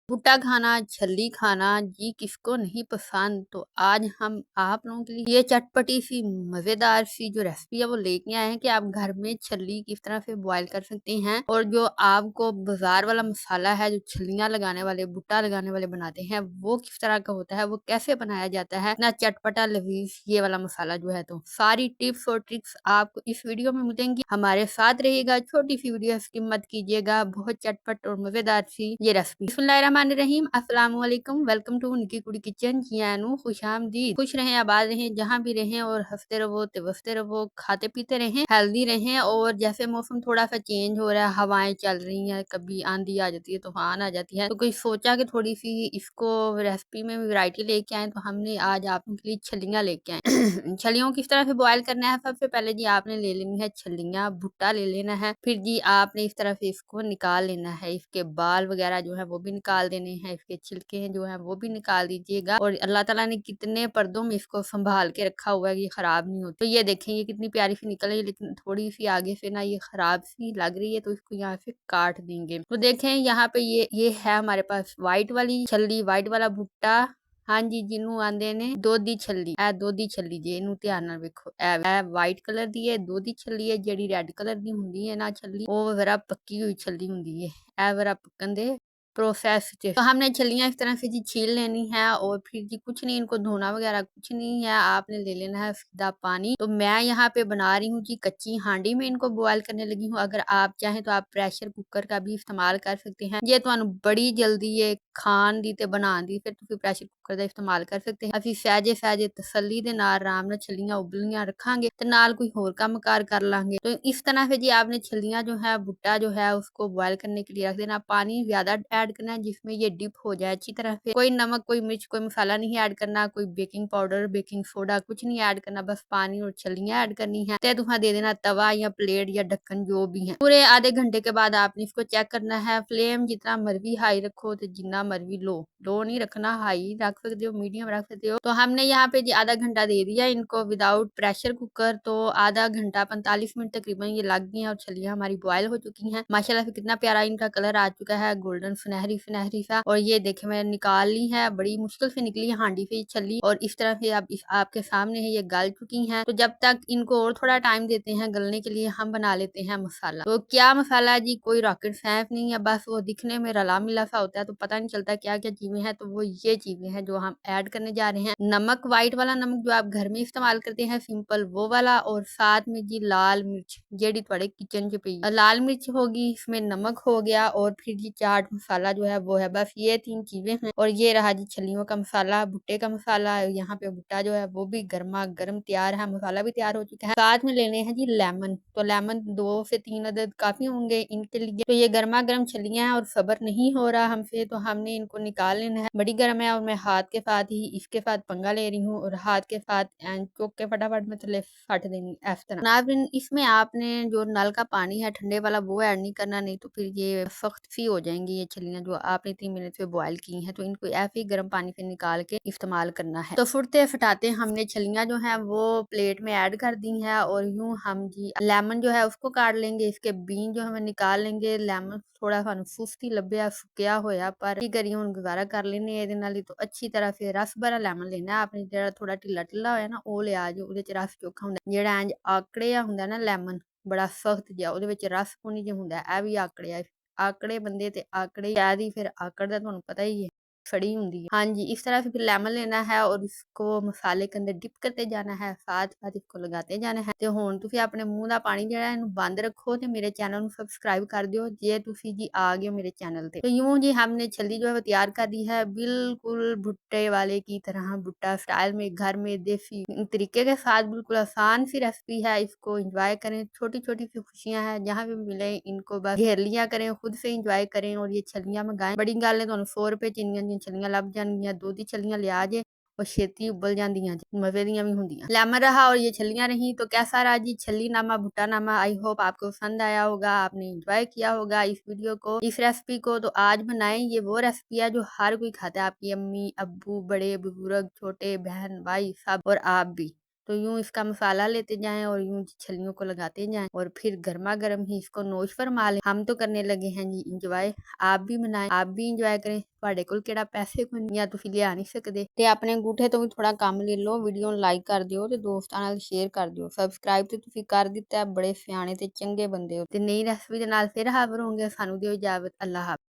भुट्टा खाना, छल्ली खाना जी किसको नहीं पसंद। तो आज हम आप लोगों के लिए ये चटपटी सी मजेदार सी जो रेसिपी है वो लेके आए हैं कि आप घर में छल्ली किस तरह से बॉईल कर सकते हैं। और जो आपको बाजार वाला मसाला है जो छल्लियां लगाने वाले भुट्टा लगाने वाले बनाते हैं वो किस तरह का होता है, वो कैसे बनाया जाता है ना चटपटा लजीज ये वाला मसाला जो है। तो सारी टिप्स और ट्रिक्स आपको इस वीडियो में मिलेंगी, हमारे साथ रहिएगा। छोटी सी वीडियो स्किप मत कीजिएगा, बहुत चटपट और मजेदार सी ये रेसिपी। बिस्मिल्लाहिर्रहमानिर्रहीम, अस्सलाम वालेकुम, वेलकम टू निकी कुड़ी किचन। जियानु खुशामदीद, खुश रहें, आबाद रहें, जहाँ भी रहें और हंसते रहो तवसते रहो, खाते पीते रहें, हेल्दी रहें। और जैसे मौसम थोड़ा सा चेंज हो रहा है, हवाएं चल रही हैं, कभी आंधी आ जाती है, तूफान आ जाती है, तो कोई सोचा कि थोड़ी सी इसको रेसिपी में वैरायटी लेके आए, तो हमने आज आप लोगों के लिए छलियां लेके आए। छलियों किस तरह से बॉयल करना है, सबसे पहले जी आपने ले लेनी है छलियां, भुट्टा ले लेना है। फिर जी आपने इस तरह से इसको निकाल लेना है, इसके बाल वगैरह जो है वो भी निकाल देने हैं, इसके छिलके हैं जो है वो भी निकाल दीजिएगा। और अल्लाह ताला ने कितने पर्दों में इसको संभाल के रखा हुआ है, ये खराब नहीं होती। तो ये देखें ये कितनी प्यारी सी निकल रही है, लेकिन थोड़ी सी आगे से ना ये खराब सी लग रही है, तो इसको यहाँ से काट देंगे। तो देखें यहाँ पे ये है हमारे पास व्हाइट वाली छल्ली, व्हाइट वाला भुट्टा। हाँ जी, जिन्नू आंदे ने दोधी छल्ली, ए दोधी छल्ली जे इनू ध्यान नाल वेखो। ए वाइट कलर दी है दोधी छल्ली है, जेड़ी रेड कलर दी हुंदी है ना छल्ली, वो जरा पक्की हुई छल्ली हुंदी है। ए जरा पकन दे प्रोसेस च। तो हमने छलियां इस तरह से जी छील लेनी है, और फिर जी कुछ नहीं, इनको धोना वगैरह कुछ नहीं है, आपने ले लेना है सीधा पानी। तो मैं यहाँ पे बना रही हूँ जी कच्ची हांडी में इनको बॉयल करने लगी हूँ। अगर आप चाहें तो आप प्रेशर कुकर का भी इस्तेमाल कर सकते हैं, ये तो बड़ी जल्दी ये खान दी ते बना दी, फिर तुम प्रेशर कुकर का इस्तेमाल कर सकते हैं। अभी सहजे सहजे तसल्ली दे नाल आराम नाल छलियां उबलियां रखांगे ते नाल कोई होर काम कार कर लांगे। तो इस तरह से जी आपने छलियां जो है भुट्टा जो है उसको बॉयल करने के लिए रख देना। पानी ज्यादा ऐड करना है जिसमें ये डिप हो जाए अच्छी तरह से। कोई नमक, कोई मिर्च, कोई मसाला नहीं ऐड करना, कोई बेकिंग पाउडर, बेकिंग सोडा कुछ नहीं ऐड करना, बस पानी और छलियां ऐड करनी है। ते तुम दे देना तवा या प्लेट या ढक्कन जो भी है। पूरे आधे घंटे के बाद आपने इसको चेक करना है। फ्लेम जितना मर्जी हाई रखो तो जितना मर्जी लो नहीं रखना, हाई रख सकते हो, मीडियम रख सकते हो। तो हमने यहाँ पे जी आधा घंटा दे दिया इनको विदाउट प्रेशर कुकर। तो आधा घंटा 45 मिनट तकरीबन ये लग गई हैं और छलियां हमारी बॉयल हो चुकी हैं। माशाल्लाह से कितना प्यारा इनका कलर आ चुका है, गोल्डन सुनहरी सुनहरी सा। और ये देखे मैंने निकाल ली है, बड़ी मुश्किल से निकली है हांडी से छली, और इस तरह से अब आपके सामने है ये गल चुकी हैं। तो जब तक इनको और थोड़ा टाइम देते हैं गलने के लिए, हम बना लेते हैं मसाला। तो क्या मसाला जी, कोई रॉकेट साइंस नहीं है, बस वो दिखने में रला मिला सा होता है, तो पता नहीं चलता क्या क्या चीजें हैं। तो वो ये चीजें हैं जो हम ऐड करने जा रहे हैं। नमक, व्हाइट वाला नमक जो आप घर में इस्तेमाल करते हैं सिंपल वो वाला, और साथ में जी लाल मिर्च जेडी थोड़े किचन च पई लाल मिर्च होगी, इसमें नमक हो गया, और फिर जी चाट मसाला जो है वो है। बस ये 3 चीजें हैं। और ये रहा जी छलियों का मसाला, भुट्टे का मसाला। यहाँ पे भुट्टा जो है वो भी गर्मा गर्म तैयार है, मसाला भी तैयार हो चुका है। साथ में लेने हैं जी लेमन। तो लेमन 2 से 3 अदद काफी होंगे इनके लिए। तो ये गर्मा गर्म छलियां हैं और सब्र नहीं हो रहा हमसे, तो हमने इनको निकाल लेना है। बड़ी गर्म है और मैं हाथ के साथ ही इसके साथ पंगा ले रही हूँ, और हाथ के साथ चौक के फटाफट में थले फट देंगी इस तरह। नाज़रीन, इसमें आपने जो नल का पानी है ठंडे वाला वो ऐड नहीं करना, नहीं तो फिर ये सख्त सी हो जाएंगी ये छलियां जो आपने 3 मिनट से बॉयल की हैं। तो इनको ऐसे ही गर्म पानी से निकाल के इस्तेमाल करना है। तो फुटते फटाते हमने छलियां जो है वो प्लेट में ऐड कर दी है, और यूं हम जी लेमन जो है उसको काट लेंगे, इसके बीन जो हमें निकाल लेंगे। लेमन थोड़ा ਸਾਨੂੰ ਸੁਸਤੀ ਲੱਭਿਆ, ਸੁੱਕਿਆ ਹੋਇਆ, ਪਰ ਕੀ ਕਰੀਏ ਹੁਣ ਗੁਜ਼ਾਰਾ ਕਰ ਲੈਨੇ ਇਹਦੇ ਨਾਲ ਹੀ। तो अच्छी तरह से रस भरा लेमन लेना आपने, ਜਿਹੜਾ ਥੋੜਾ ਢਿੱਲਾ ਢਿੱਲਾ ਹੋਇਆ ਨਾ ਉਹ ਲਿਆ ਜੋ, ਉਹਦੇ ਚ ਰਸ ਚੋਖਾ ਹੁੰਦਾ। ਜਿਹੜਾ ਇੰਜ ਆਕੜਿਆ ਹੁੰਦਾ ਨਾ ਲੈਮਨ, ਬੜਾ ਸਖਤ ਜਿਹਾ, ਉਹਦੇ ਵਿੱਚ ਰਸ ਕੋਨੀ ਜਿਹਾ ਹੁੰਦਾ, ਇਹ ਵੀ ਆਕੜਿਆ। ਆਕੜੇ ਬੰਦੇ ਤੇ ਆਕੜੇ ਸ਼ਾਇਦ ਹੀ ਫਿਰ ਆਕੜ ਦਾ ਤੁਹਾਨੂੰ पता ही है सड़ी हुंदी है। हाँ जी, इस तरह से फिर लेमन लेना है और इसको मसाले के अंदर डिप करते जाना है, साथ साथ इसको लगाते जाना है। ਤੇ ਹੁਣ ਤੁਸੀਂ ਆਪਣੇ ਮੂੰਹ ਦਾ ਪਾਣੀ ਜਿਹੜਾ ਇਹਨੂੰ ਬੰਦ ਰੱਖੋ, ਤੇ ਮੇਰੇ चैनल ਨੂੰ सब्सक्राइब कर दियो जे ਤੁਸੀਂ जी आ गए मेरे चैनल पे। तो यूं जी हमने छल्ली जो है वो तैयार कर दी है, बिल्कुल भुट्टे वाले की तरह, भुट्टा स्टाइल में, घर में देसी तरीके के साथ। बिल्कुल आसान सी रेसिपी है, इसको एंजॉय करें। छोटी छोटी सी खुशियां हैं, जहाँ भी मिले इनको बस घेर लिया करें, खुद से एंजॉय करें और ये छलियां मंगाएं। बड़ी गल है, ਤੁਹਾਨੂੰ 100 रुपए ਚ ਇੰਨੀਆਂ ਛਲੀਆਂ ਲੱਭ ਜਾਣਗੀਆਂ। दूधी छलियां लिया जे और छेती उबल जांदियां जी, मजे दियां भी होंदियां। लेमन रहा और ये छलियां रही। तो कैसा रहा जी छली नामा भुट्टा नामा, आई होप आपको पसंद आया होगा, आपने एंजॉय किया होगा इस वीडियो को, इस रेसिपी को। तो आज बनाएं, ये वो रेसिपी है जो हर कोई खाता है, आपकी अम्मी, अब्बू, बड़े बुजुर्ग, छोटे, बहन, भाई सब, और आप भी। तो यूं इसका मसाला लेते जाएं और यूं छलियों को लगाते जाएं और फिर गर्मा गर्म ही इसको नोश फरमा लें। हम तो करने लगे हैं जी इंजॉय, आप भी बनाएं, आप भी इंजॉय करें। ਤੁਹਾਡੇ ਕੋਲ ਕਿਹੜਾ ਪੈਸੇ ਕੋਈ ਜਾਂ ਤੁਸੀਂ ਲਿਆ ਨਹੀਂ ਸਕਦੇ ਤੇ ਆਪਣੇ ਅੰਗੂਠੇ ਤੋਂ ਵੀ ਥੋੜਾ ਕੰਮ ਲੈ ਲਓ। ਵੀਡੀਓ ਨੂੰ ਲਾਈਕ ਕਰ ਦਿਓ ਤੇ ਦੋਸਤਾਂ ਨਾਲ ਸ਼ੇਅਰ ਕਰ ਦਿਓ। ਸਬਸਕ੍ਰਾਈਬ ਤੇ ਤੁਸੀਂ ਕਰ ਦਿੱਤਾ, ਬੜੇ ਸਿਆਣੇ ਤੇ ਚੰਗੇ ਬੰਦੇ ਹੋ। ਤੇ ਨਈ ਰੈਸਪੀ ਦੇ ਨਾਲ ਫਿਰ ਹਾਜ਼ਰ ਹੋਵਾਂਗੇ। ਸਾਨੂੰ ਦਿਓ ਇਜਾਜ਼ਤ, ਅੱਲਾ ਹਾਫਿਜ਼।